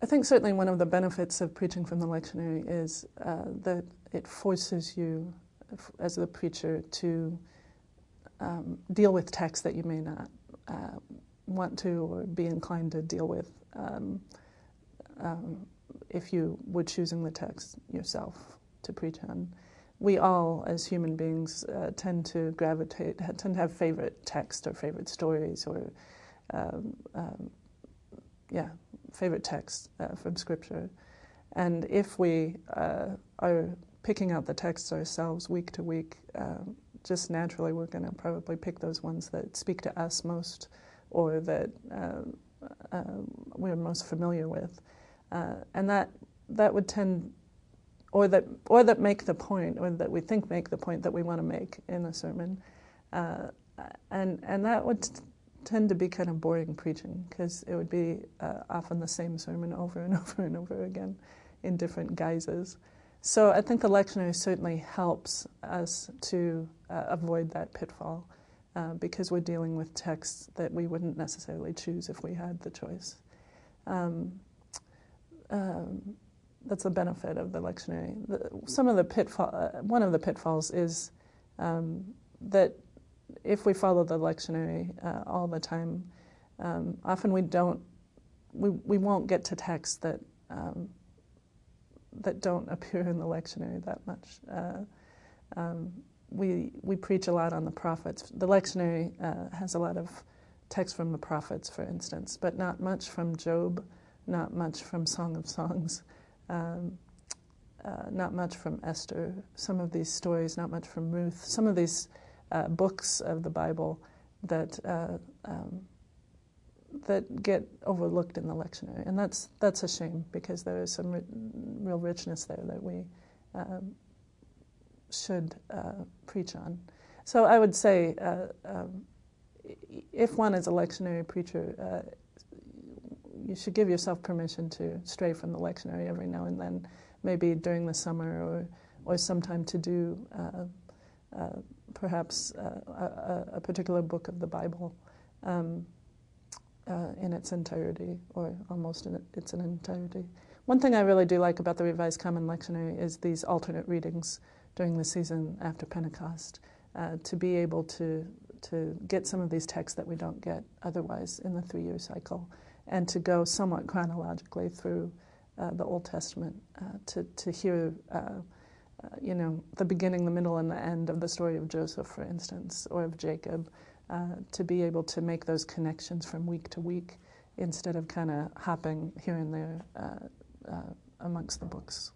I think certainly one of the benefits of preaching from the lectionary is that it forces you, as the preacher, to deal with texts that you may not want to or be inclined to deal with if you were choosing the text yourself to preach on. We all, as human beings, tend to have favorite texts or favorite stories or favorite texts from Scripture. And if we are picking out the texts ourselves week to week, just naturally we're going to probably pick those ones that speak to us most or that we're most familiar with. And that would tend, or that make the point, or that we think make the point that we want to make in a sermon. And that would tend to be kind of boring preaching, because it would be often the same sermon over and over and over again in different guises. So I think the lectionary certainly helps us to avoid that pitfall, because we're dealing with texts that we wouldn't necessarily choose if we had the choice. That's the benefit of the lectionary. One of the pitfalls is that if we follow the lectionary all the time, often we won't get to texts that don't appear in the lectionary that much. We preach a lot on the prophets. The lectionary has a lot of text from the prophets, for instance, but not much from Job, not much from Song of Songs, not much from Esther. Some of these stories, not much from Ruth. Some of these books of the Bible that get overlooked in the lectionary, and that's a shame, because there is some real richness there that we should preach on. So I would say, if one is a lectionary preacher, you should give yourself permission to stray from the lectionary every now and then, maybe during the summer or sometime to do perhaps a particular book of the Bible in its entirety, or almost in its entirety. One thing I really do like about the Revised Common Lectionary is these alternate readings during the season after Pentecost, to be able to get some of these texts that we don't get otherwise in the 3-year cycle, and to go somewhat chronologically through the Old Testament, to hear the beginning, the middle, and the end of the story of Joseph, for instance, or of Jacob, to be able to make those connections from week to week instead of kind of hopping here and there amongst the books.